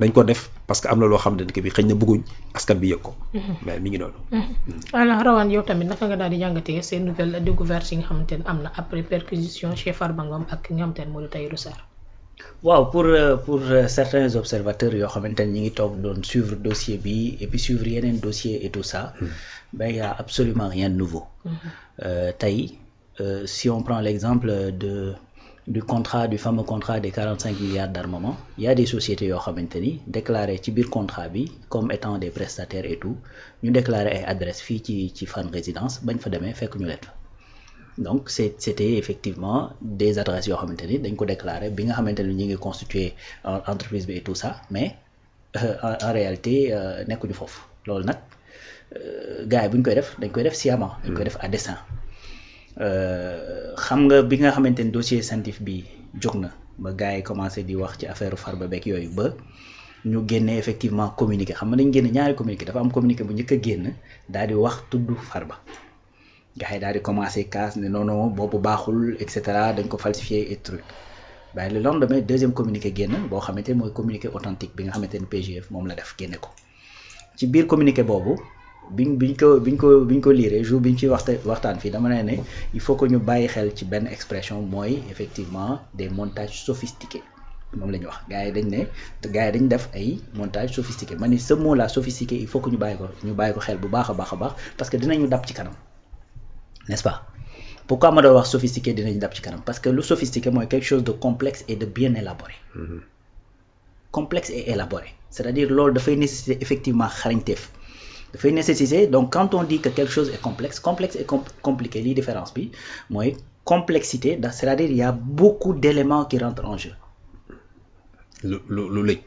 dañ ko def parce que am na loo xam ne que bi xëy na bëgguñ askan bi yëg ko. mais mi ngi noonu. alors Rawane yow tamit naka nga daal di jàngatee ces nouvelles découvertes yi nga xamante ne am na après perquisition chez Farba Ngom ak ki nga xamante ne moo di Tahirou Sarr. waaw pour certains observateurs yoo xamante ne ñi ngi toog doon suivre dossier bi et puis suivre yeneen dossier et tout ça. ben il y a absolument rien de nouveau. tey si on prend l'exemple du fameux contrat des 45 milliards d'armement, il y a des sociétés yoo xamante ni déclaré ci biir contrat bi comme étant des prestataires et tout ñu déclaré ay adresse fii ci Fann Résidence bañ fa demee fekk ñu leen fa. donc c'était effectivement des adresses yoo xamante ni dañ ko déclaré bi nga xamante ni ñu ngi constituer entreprise bi et tout ça mais en réalité nekkuñu foofu loolu nag gars yi bu ñu koy def dañ koy def sciemment dañ koy def à dessein. xam nga bi nga xamante ni dossier Centif bi jóg na ba gars yi commencé di wax ci affaire Farba beeg yooyu ba ñu génne effectivement communiqué xam nga dañ génne ñaari communiqué dafa am communiqué bu njëkk a génn daal di wax tudd Farba gars yi daal di commencé casse ne non non boobu baaxul et cetera dañ ko falsifié et truc waaye le lendemain deuxième communiqué génn boo xamante ni mooy communiqué authentique bi nga xamante ni PGF moom la def génne ko ci biir communiqué boobu. biñ ko liiree jour biñ ci waxtaan fii dama ne il faut que ñu bàyyi xel ci benn expression mooy effectivement des montages sophistiqués moom la ñu wax gars yi dañ def ay montages sophistiqués ma ne ce mot là sophistiqué il faut que ñu bàyyi ko xel bu baax a baax parce que dinañu dab ci kanam n'est-ce pas pourquoi ma doon wax sophistiqué dinañu dab ci kanam parce que lu sophistiqué mooy quelque chose de complexe et de bien élaboré. Complexe et élaboré c'est-à-dire loolu dafay nécessiter effectivement xarañteef. dafay nécessiter donc quand on dit que quelque chose est complexe et compliqué lii différence bi mooy complexité c'est-à-dire il y a beaucoup d'éléments qui rentrent en jeu. lu lëj.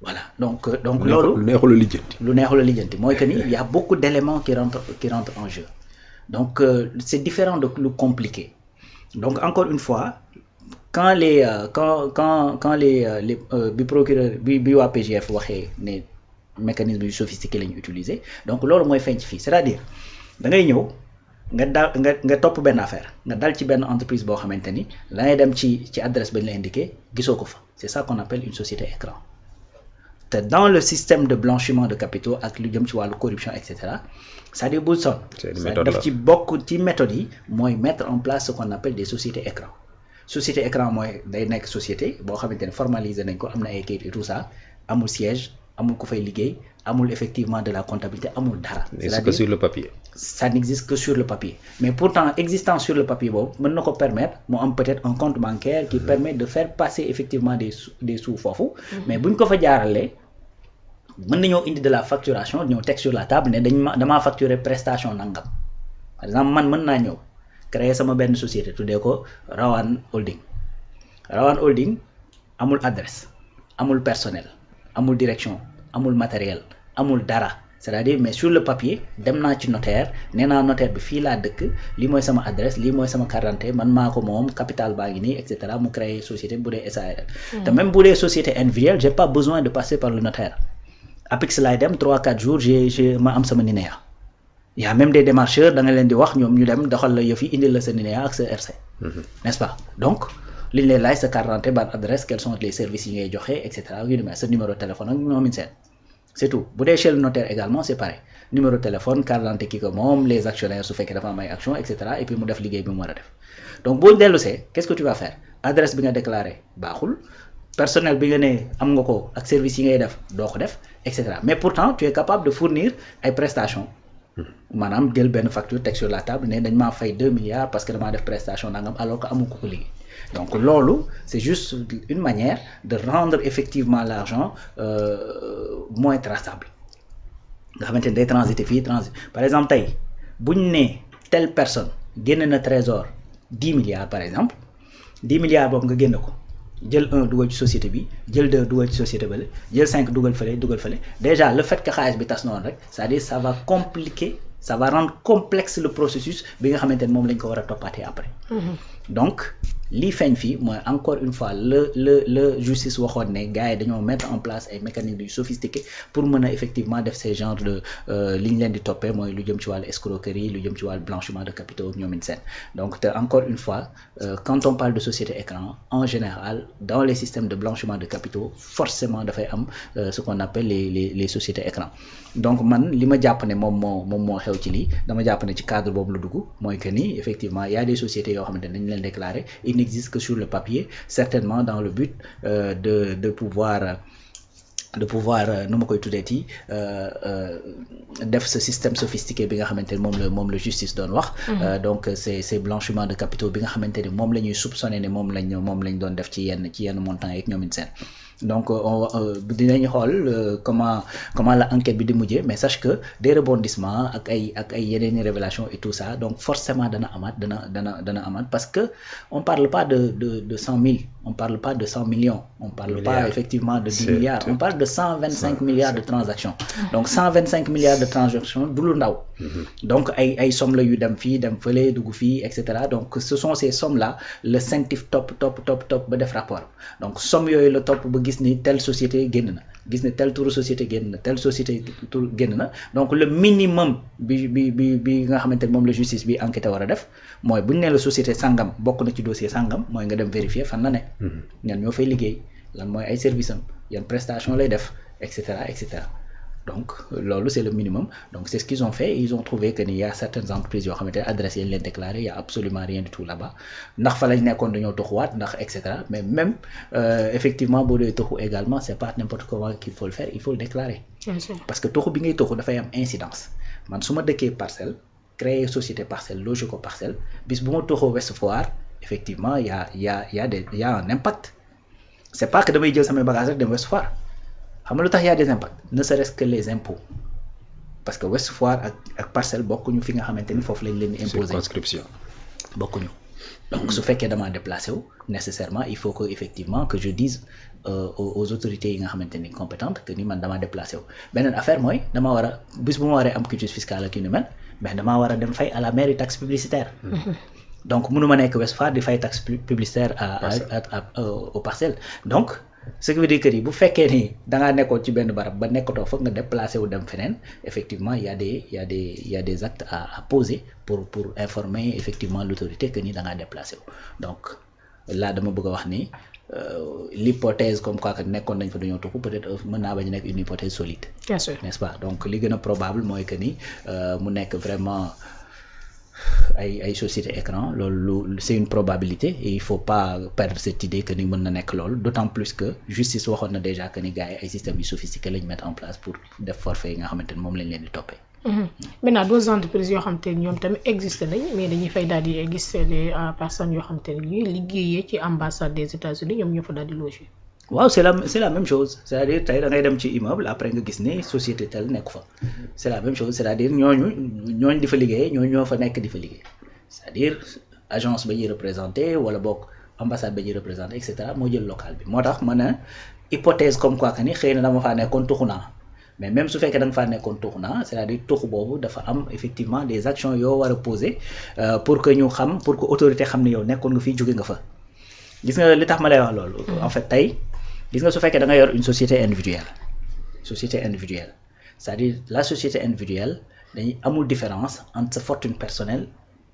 voilà donc loolu lu neexul a lijjanti mooy que ni il y a beaucoup d'éléments qui rentrent en jeu donc c'est différent de lu compliqué donc encore une fois quand les bi procureur bi waa PGF waxee ne. mécanisme yu sophistiqué la ñu utiliser donc loolu mooy feeñ fii c'est-à-dire da ngay ñëw nga topp benn affaire nga dal ci benn entreprise boo xamante ni da ngay dem ci adresse bañ la indiqué gisoo ko fa c'est ça qu'on appelle une société écran te dans le système de blanchiment de capitaux ak lu jëm ci wàllu corruption et cetera c'est-à-dire bul son daf ci bokk ci méthode yi mooy mettre en place ce qu'on appelle des sociétés écran société écran mooy day nekk société boo xamante ne formalisé nañ ko am na ay kayit et tout ça amul siège amul ku fay liggéey amul effectivement de la comptabilité amul dara. c'est que sur le papier. ça n'existe que sur le papier mais pourtant existant sur le papier boobu mën na ko permettre mu am peut-être un compte bancaire qui permet de faire passer effectivement des sous foofu. mais buñ ko fa jaaralee mën nañoo indi de la facturation ñëw teg sur la table ne damaa facturer prestation nangam par exemple man mën naa ñëw créer sama benn société tuddee ko Rawane Holding amul adresse amul personnel. amul direction amul matériel amul dara c'est-à-dire mais sur le papier dem naa ci notaire nee naa notaire bi fii laa dëkk lii mooy sama adresse lii mooy sama carte d'identité man maa ko moom capital baa ngi nii et cetera mu créer société bu dee SARL. te même bu dee société individuelle j'ai pas besoin de passer par le notaire. APIX laay dem 3-4 jours ma am sama NINEA. y a même des démarcheurs da nga leen di wax ñoom ñu dem doxal la yëf yi indil la sa NINEA ak sa RC. n'est-ce pas donc. li ñu lay laaj sa carte d'identité ban adresse quels sont les services yi ngay joxe et cetera yu ni mel sa numéro de téléphone ak ñoom seen c'est tout bu dee chez le notaire également c'est pareil numéro de téléphone carte d'identité kii ko moom les actionnaires su fekkee dafa am ay actions et cetera et puis mu def liggéey bi mu war a def donc boo dellusee qu'est-ce que tu vas faire adresse bi nga déclaré baaxul personnel bi nga ne am nga ko ak service yi ngay def doo ko def et cetera mais pourtant tu es capable de fournir ay prestations maanaam jël benn facture teg sur la table ne dañ maa fay 2 milliards parce que damaa def prestation nangam alors que amu ko liggéey. donc loolu c'est juste une manière de rendre effectivement l'argent moins traçable nga xamante ne day transiter fii par exemple tey bu ñu nee telle personne génne na trésor 10 milliards par exemple 10 milliards boobu nga génne ko jël 1 dugal ci société bi jël 2 dugal ci société bële jël 5 dugal fële déjà le fait que xaalis bi tas noonu rek c'est-à-dire ça va compliquer ça va rendre complexe le processus bi nga xamante ne moom lañ ko war a toppaatee après. donc lii feeñ fii mooy encore une fois le justice waxoon ne gars yi dañoo mettre en place ay mécanismes yu sophistiqués pour mën a effectivement def ces genres de li ñu leen di toppee mooy lu jëm ci wàllu escroquerie lu jëm ci wàllu blanchiment de capitaux ñoomin seen donc te encore une fois quand on parle de société écran en général dans les systèmes de blanchiment de capitaux forcément dafay am ce qu'on appelle les sociétés écran donc man li ma jàpp ne moom moo xew ci lii dama jàpp ne ci cadre boobu la dugg mooy que ni effectivement y a des sociétés yoo xamante ne dañu leen déclarer il n'existe que sur le papier certainement dans le but de pouvoir nu ma koy tuddeeti def ce système sophistiqué bi nga xamante ne moom la justice doon wax donc c'est blanchiment de capitaux bi nga xamante ne moom la ñuy soupçonné ne moom lañ doon def ci yenn montants yeeg ñoom seen donc dinañ xool comment la enquête bi di mujjee mais sache que des rebondissements ak ay yeneen révélations et tout ça donc forcément dana amaat parce que on parle pas de 100 000 on parle pas de 100 millions on parle pas effectivement de 10 milliards on parle de 125 milliards de transactions donc 125 milliards de transactions du lu ndaw donc ay sommes la yu dem fii dem fële dugg fii et cetera donc ce sont ces sommes là le CENTIF topp ba def rapport donc somme yooyu la topp ba gis ni telle société génn na gis ne telle turu société génn na telle société tur génn na donc le minimum bi nga xamante ne moom la justice bi enquête war a def mooy bu ñu nee la société sangam bokk na ci dossier sangam mooy nga dem vérifier fan la ne ñan ñoo fay liggéey lan mooy ay service am yan prestation lay def et cetera donc loolu c'est le minimum donc c'est ce qu'ils ont fait ils ont trouvé que ni y a certaines entreprises yoo xamante ne adresse yi leen déclaré y a absolument rien du tout là-bas ndax fa lañ nekkoon dañoo toxuwaat ndax et cetera mais même effectivement boo dee toxu également c'est pas n'importe comment qu'il faut le faire il faut le déclarer parce que toxu bi ngay toxu dafay am incidence man su ma dëkkee parcelle créer société parcelle loger ko parcelle bis bu ma toxoo Ouest Foire effectivement y a un impact c'est pas que damay jël samay bagages rek dem Ouest Foire xam nga lu tax y a des impacts ne serait-ce que les impôts parce que Ouest Foire ak parcelle bokkuñu fi nga xamante ni foofu lañ leen di imposer circonscription bokkuñu donc su fekkee damaa déplacé wu nécessairement il faut que effectivement que je dise aux autorités yi nga xamante ni compétentes que ni man damaa déplacé wu beneen affaire mooy dama war a bis bu ma waree am quitus fiscal ak yu ni mel mais damaa war a dem fay à la mairie taxe publicitaire donc mënu ma nekk Ouest Foire di fay taxe publicitaire aux parcelles donc ce qui veut dire que bu fekkee ni da ngaa nekkoon ci benn barab ba nekkatoo foog nga déplacé wu dem feneen effectivement y a des actes à poser pour informer effectivement l'autorité que ni da ngaa déplacé wu donc là dama bëgg a wax ni l'hypothèse comme quoi que nekkoon nañ fa dañoo tuxu peut-être mën naa bañ a nekk une hypothèse solide. Bien sûr. N'est-ce pas donc li gën a probable mooy que ni mu nekk vraiment ay société écran loolu c'est une probabilité et il faut pas perdre cette idée que ni mën na nekk loolu d'autant plus que justice waxoon na déjà que ni gars yi ay systèmes yu sophistiqués lañ mettre en place pour def forfait yi nga xamante ne moom lañ leen di toppee. maintenant deux entreprises yoo xamante ne ñoom tamit existé nañ mais dañuy fay daal di gis des personnes yoo xamante ne ñuy liggéeyee ci ambassade des États-Unis ñoom ñoo fa daal di loger. waaw c'est la même chose c'est-à-dire tey da ngay dem ci immeuble après nga gis ni société tel nekk fa c'est la même chose c'est-à-dire ñooñu di fa liggéey ñoo fa nekk di fa liggéey c'est-à-dire agence ba ñuy représenté wala boog ambassade ba ñuy représenté et cetera moo jël local bi moo tax ma ne hypothèse comme quoi que ni xëy na dama faa nekkoon tuxu naa mais même su fekkee da nga faa nekkoon tuxu naa c'est-à-dire tuxu boobu dafa am effectivement des actions yoo war a poser pour que ñu xam pour que autorité xam ne yow nekkoon nga fii jóge nga fa gis nga li tax ma lay wax loolu en fait tey gis nga su fekkee da nga yor une société individuelle c'est-à-dire la société individuelle dañuy amul différence entre sa fortune personnelle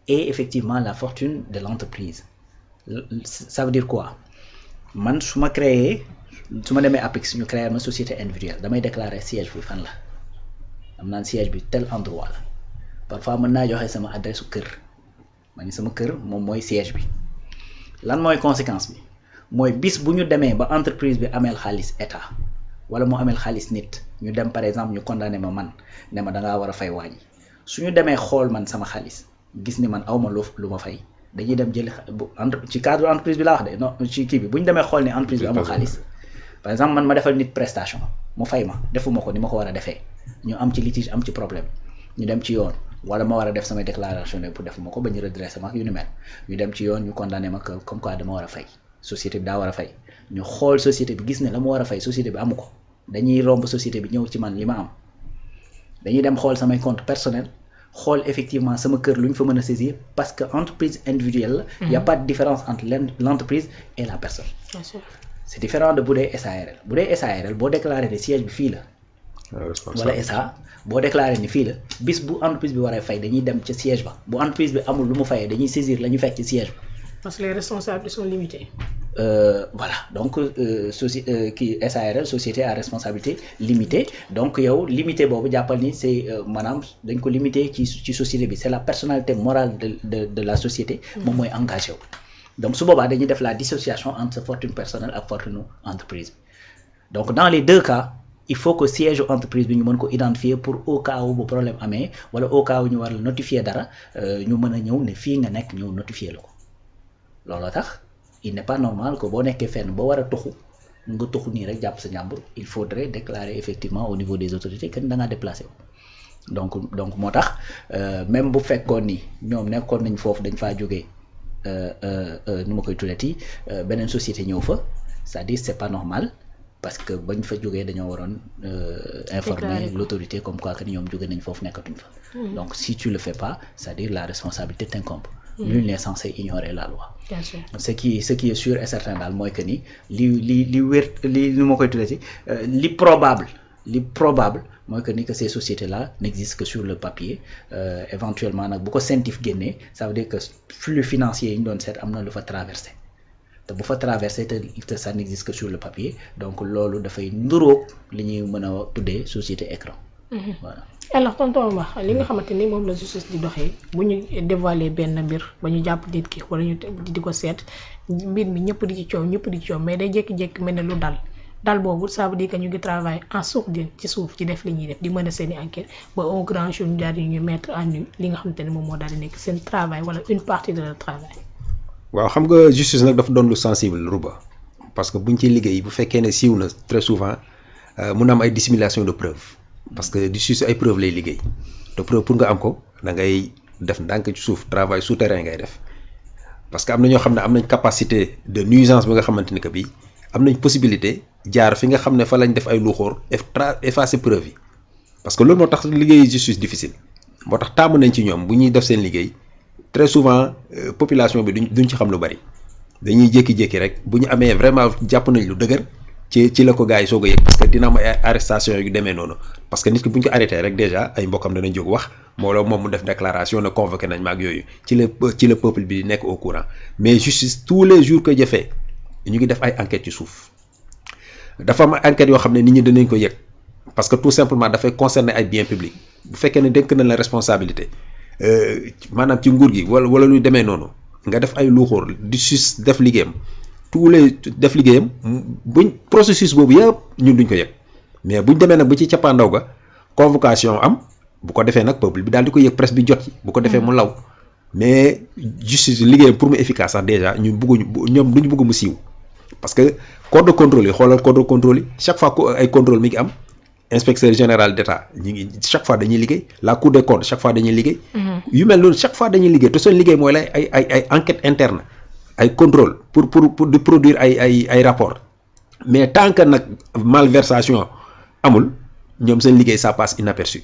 et effectivement la fortune de l'entreprise ça veut dire quoi man su ma demee APIX ñu créer ma société individuelle damay déclarer siège bi fan la am naan siège bi tel endroit la parfois mën naa joxe sama adresse kër ma ni sama kër moom mooy siège bi lan mooy conséquence bi mooy bis bu ñu demee ba entreprise bi ameel xaalis état wala mu ameel xaalis nit ñu dem par exemple ñu condamné ma man ne ma da ngaa war a fay wàññi su ñu demee xool man sama xaalis gis ni man awma lu ma fay dañuy dem jëli ci cadre entreprise bi laa wax de non ci kii bi bu ñu demee xool ni entreprise bi amul xaalis par exemple man ma defal nit prestation mu fay ma defuma ko ni ma ko war a defee ñu am ci litige am ci problème ñu dem ci yoon wala ma war a def samay déclaration ne pour defuma ko ba ñu redressé ma ak yu ni mel ñu dem ci yoon ñu condamné ma comme quoi dama war a fay société bi daa war a fay ñu xool société bi gis ne la mu war a fay société bi amu ko dañuy romb société bi ñëw ci man li ma am dañuy dem xool samay compte personnel xool effectivement sama kër lu ñu fa mën a saisir parce que entreprise individuelle la. y a pas de différence entre l'entreprise et la personne. Bien sûr. C'est différent de bu dee SARL bu dee SARL boo déclaré ne siège bi fii la. wala SA boo déclaré ni fii la bis bu entreprise bi waree fay dañuy dem ca siège ba bu entreprise bi amul lu mu fayee dañuy saisir la ñu fekk ci siège ba. Parce que les responsabilités sont limitées. Voilà donc SARL société à responsabilité limitée donc yow limité boobu jàppal ni c'est maanaam dañ ko limité ci société bi c'est la personnalité morale de la société moom mooy engagé wu donc su boobaa dañuy def la dissociation entre sa fortune personnelle ak fortune entreprise bi donc dans les deux cas il faut que siège entreprise bi ñu mën ko identifier pour au cas où bu problème amee wala au cas où ñu war la notifier dara ñu mën a ñëw ne fii nga nekk ñëw notifier la ko looloo tax il n'est pas normal que boo nekkee fenn ba war a tuxu nga tuxu nii rek jàpp sa njàmbur il faudrait déclarer effectivement au niveau des autorités que da ngaa déplacé wu donc moo tax même bu fekkoon ni ñoom nekkoon nañ foofu dañ faa jógee nu ma koy tuddati beneen société ñëw fa c'est-à-dire c'est pas normal parce que bañ fa jógee dañoo waroon informer l'autorité comme quoi que ni ñoom jóge nañ foofu nekkatuñ fa. Donc si tu le fais pas c'est-à-dire la responsabilité t'incombe. Nul n'est censé ignorer la loi. Bien sûr. Ce qui est sûr et certain daal mooy que ni li wér li nu ma koy tuddati li probable mooy que ni que ces sociétés là n'existent que sur le papier éventuellement nag bu ko CENTIF génnee ça veut dire que flux financier yi ñu doon seet am na lu fa traversé te bu fa traversé te ça n'existe que sur le papier donc loolu dafay nduróog li ñuy mën a tuddee société écran. Voilà. Alors tonton wax li nga xamante ni moom la justice di doxee bu ñu dévoiler benn mbir ba ñu jàpp nit ki wala ñu di ko seet mbir mi ñëpp di ci coow mais day jékki-jékki mel ne lu dal boobu ça veut dire que ñu ngi travailler en sourdine ci suuf ci def li ñuy def di mën a seeni enquête ba un grand jour ñu daal di ñu mettre en nu li nga xamante ni moom moo daal di nekk seen travail wala une partie de leur travail. waaw xam nga justice nag dafa doon lu sensible Rouba parce que buñ ci liggéey bu fekkee ne siiw na très souvent mun am ay dissimulation de preuve parce que justice ay preuve lay liggéey te preuve pour nga am ko da ngay def ndànk ci suuf travail souterrain ngay def parce que am na ñoo xam ne am nañ capacité de nuisance bi nga xamante ni que bii am nañ possibilité jaar fi nga xam ne fa lañ def ay luuxóor effacer preuve yi parce que loolu moo tax liggéey justice difficile moo tax taamu nañ ci ñoom bu ñuy def seen liggéey très souvent population bi duñ ci xam lu bari dañuy jékki-jékki rek bu ñu amee vraiment jàpp nañ lu dëgër ci la ko gars yi soog a yëg parce que dina am ay arrestation yu demee noonu parce que nit ki bu ñu ko arrêté rek déjà ay mbokkam danañ jóg wax moom mu def déclaration ne convoqué nañ ma ak yooyu ci la peuple bi nekk au courant mais justice tous les jours que jëfee ñu ngi def ay enquêtes ci suuf dafa am enquêtes yoo xam ne nit ñi danañ ko yëg parce que tout simplement dafay concerner ay biens publics bu fekkee ne dénk nañ la responsabilité maanaam ci nguur gi wala lu demee noonu nga def ay luuxóor justice def liggéeyam def liggéeyam buñ processus boobu yëpp ñun duñ ko yëg mais buñ demee nag ba ci cappaandaw ga convocation am bu ko defee nag peuple bi daal di ko yëg presse bi jot ci bu ko defee mu law mais justice liggéeyam pour mu efficace sax déjà ñun ñoom duñu bëgg mu siiw parce que corps de contrôle yi xoolal corps de contrôle yi chaque fois ay contrôle mi ngi am inspecteur général d'État ñi ngi chaque fois dañuy liggéey la cour des comptes chaque fois dañuy liggéey yu mel noonu chaque fois dañuy liggéey te seen liggéey mooy lay ay enquête interne ay contrôle pour di produire ay rapport mais tant que nag malversation amul ñoom seen liggéey ça passe inaperçu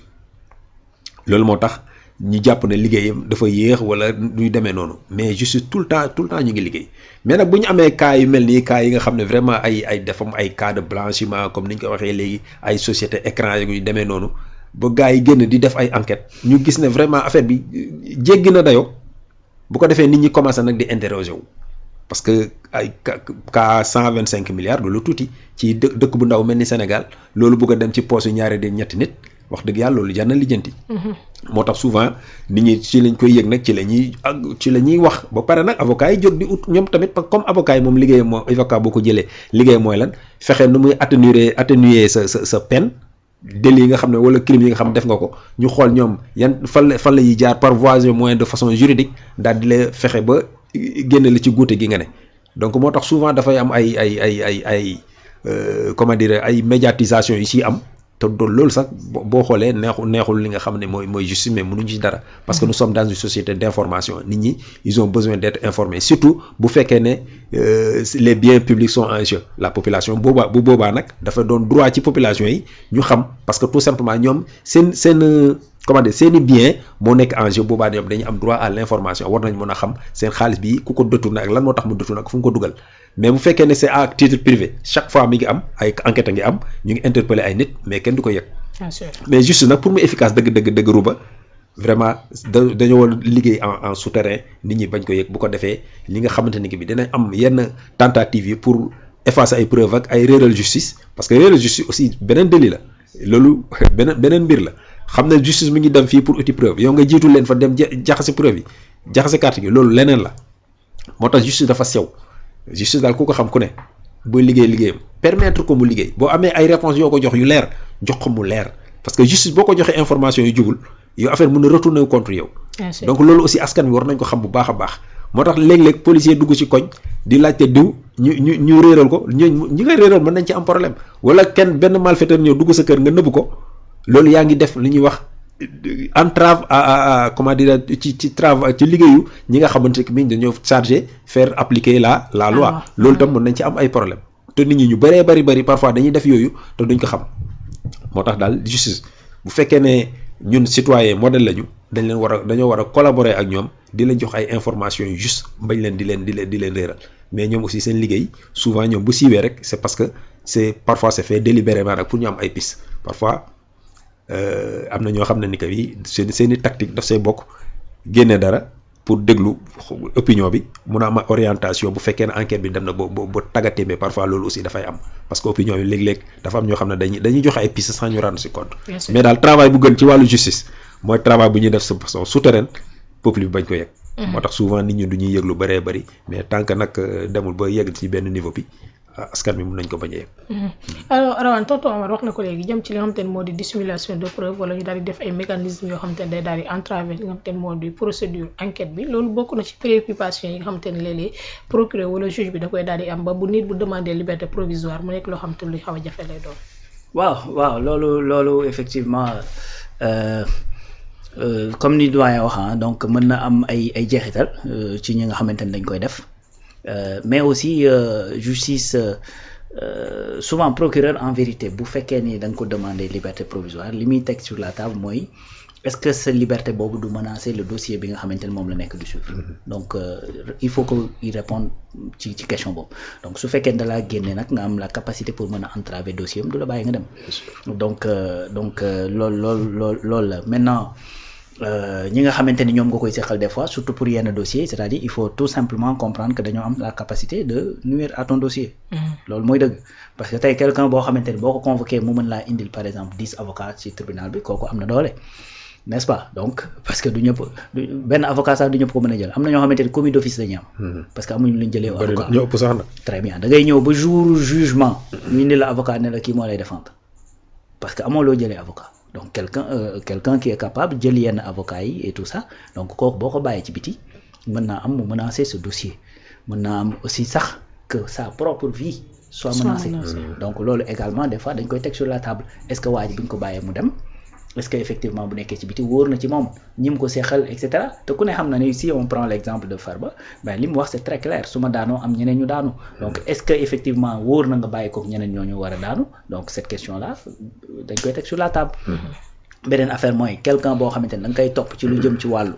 loolu moo tax ñu jàpp ne liggéeyam dafa yéex wala duy demee noonu mais juste tout le temps ñu ngi liggéey mais nag bu ñu amee cas yu mel nii cas yi nga xam ne vraiment ay defam ay cas de blanchiment comme ni ñu ko waxee léegi ay société écran yu demee noonu ba gars yi génn di def ay enquête ñu gis ne vraiment affaire bi jéggi na dayoo bu ko defee nit ñi commencé nag di interroger wu parce que ay cas 125 milliards du lu tuuti ci dëkk bu ndaw mel ni Sénégal loolu bëgg a dem ci poche yu ñaari de ñetti nit wax dëgg yàlla loolu jar na lijjanti. moo tax souvent nit ñi ci lañ koy yëg nag ci la ñuy wax ba pare nag avocat yi jóg di ut ñoom tamit comme avocat yi moom liggéeyam moo avocat boo ko jëlee liggéey mooy lan fexe nu muy atténuer sa peine délit yi nga xam ne wala crime yi nga xam ne def nga ko ñu xool ñoom yan fan la ñuy jaar par voie et moyen de façon juridique daal di la fexe ba génne la ci guute gi nga ne donc moo tax souvent dafay am ay comment dire ay médiatisation yi ciy am. te loolu sax boo xoolee neexul li nga xam ne mooy justice mais mënuñu ci dara parce que nous sommes dans une société d'information nit ñi ils ont besoin d'être informés surtout bu fekkee ne les biens publics sont en jeu la population bu boobaa nag dafa doon droit ci population yi ñu xam parce que tout simplement ñoom seen comment dire seeni bien moo nekk en jeu boobaa ñoom dañuy am droit à l'information war nañ mën a xam seen xaalis bi ku ko détourné ak lan moo tax mu détourné ak fu mu ko dugal mais bu fekkee ne c'est à titre privé chaque fois mi ngi am ay enquête a ngi am ñu ngi interpeller ay nit mais kenn du ko yëg. bien sûr mais juste nag pour mu efficace dëgg Rouba vraiment dañoo war liggéey en souterrain nit ñi bañ ko yëg bu ko defee li nga xamante ni bi dinañ am yenn tentative yi pour effacer ay preuves ak ay réeral justice parce que réeral justice aussi beneen délit la loolu beneen mbir la xam ne justice mi ngi dem fii pour uti preuve yow nga jiitu leen fa dem jaxase preuve yi jaxase carte gi loolu leneen la moo tax justice dafa sew justice daal ku ko xam ku ne booy liggéeyam permettre ko mu liggéey boo amee ay réponses yoo ko jox yu leer jox ko mu leer parce que justice boo ko joxee information yu jubul yow affaire mën na retourner contre yow. donc loolu aussi askan wi war nañ ko xam bu baax a baax moo tax léeg-léeg policier dugg ci koñ di laajte diw ñu réeral ko ñi ngay réeral mën nañ ci am problème wala benn malfaiteur ñëw dugg sa kër nga nëbb ko loolu yaa ngi def li ñuy wax entrave à comment dire ci travail ci liggéeyu ñi nga xamante ne dañoo chargé faire appliquer la loi loolu tam mën nañ ci am ay problème te nit ñi ñu bari parfois dañuy def yooyu te duñ ko xam moo tax daal justice bu fekkee ne ñun citoyen modèle lañu dañoo war a collaborer ak ñoom di leen jox ay informations yu juste bañ leen di leen réeral mais ñoom aussi seen liggéey souvent ñoom bu siiwee rek c'est parce que parfois c'est fait délibérément nag pour ñu am ay piste parfois am na ñoo xam ne ni que yi seeni tactique daf say bokk génne dara pour déglu opinion bi mun a am orientation bu fekkee ne enquête bi dem na ba tàggatee mais parfois loolu aussi dafay am parce que opinion bi léeg-léeg dafa am ñoo xam ne dañuy joxe ay pistes sans ñu rendre si compte mais daal travail bu gën ci wàllu justice mooy travail bu ñuy def de façon souterraine peuple bi bañ ko yegg. moo tax souvent nit ñi du ñuy yëg lu bëree bëri mais tant que nag demul ba yegg ci benn niveau bi askan bi mun nañ ko bañ a yegg. alors Rawane tonton Omar wax na ko léegi jëm ci li nga xamante ne moo di dissimulation de preuve wala ñu daal di def ay mécanismes yoo xamante ne day daal di entraver li nga xamante ne moo di procédure enquête bi loolu bokk na ci préoccupation yi nga xamante ne léeg-léeg procureur wala juge bi da koy daal di am ba bu nit bu demander liberté provisoire mu nekk loo xamante ne luy xaw a jafe lay doon. waaw loolu effectivement comme ni doyen wax donc mën na am ay jeexital ci ñi nga xamante ne dañ koy def. Mais aussi justice souvent procureur en vérité bu fekkee ni da nga ko demander liberté provisoire li muy teg sur la table mooy est-ce que sa liberté boobu du menacer le dossier bi nga xamante ne moom la nekk du suivre donc il faut que il réponde ci question boobu donc su fekkee da laa génne nag nga am la capacité pour mën a entraver dossier am du la bàyyi nga dem donc loolu la maintenant ñi nga xamante ni ñoom nga koy seqal des fois surtout pour yenn dossiers c'est-à-dire il faut tout simplement comprendre que dañoo am la capacité de nuire à ton dossier. loolu mooy dëgg parce que tey quelqu'un boo xamante ni boo ko convoqué mu mën laa indil par exemple 10 avocats ci tribunal bi kooku am na doole n'est-ce pas donc parce que du ñëpp benn avocat sax du ñëpp ko mën a jël am na ñoo xamante ni commis d'office dañuy am. parce que amuñu lu ñu jëlee avocat ñoo ëpp sax na. très bien da ngay ñëw ba jour jugement ñu indil la avocat ne la kii moo lay défendre parce que amoo loo jëlee avocat. donc quelqu'un qui est capable jël yenn avocat yi et tout ça donc kooku boo ko bàyyee ci biti mën naa am mu menacer ce dossier mën naa am aussi sax que sa propre vie soit menacée donc loolu également des fois dañ koy teg sur la table est-ce que waa ji bi ñu ko bàyyee mu dem est-ce que effectivement bu nekkee ci biti wóor na ci moom ñi mu ko seexal et cetera te ku ne xam na ne si on prend l'exemple de Farba ben li mu wax c'est très clair su ma daanoo am ñeneen ñu daanu donc est-ce que effectivement wóor na nga bàyyi ko ñeneen ñooñu war a daanu donc cette question là dañ koy teg sur la table beneen affaire mooy quelqu'un boo xamante ne da nga koy topp ci lu jëm ci wàllu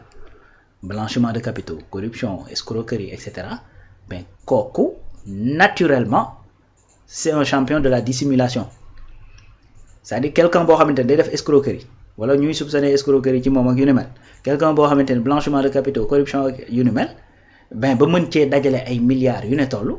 blanchiment de capitaux corruption escroquerie et cetera ben kooku naturellement c'est un champion de la dissimulation c'est-à-dire quelqu'un boo xamante ne day def escroquerie wala ñuy soupçonner escroquerie ci moom ak yu ni mel quelqu'un boo xamante ne blanchiment de capitaux corruption ak yu ni mel ben ba mën cee dajale ay milliards yu ne toll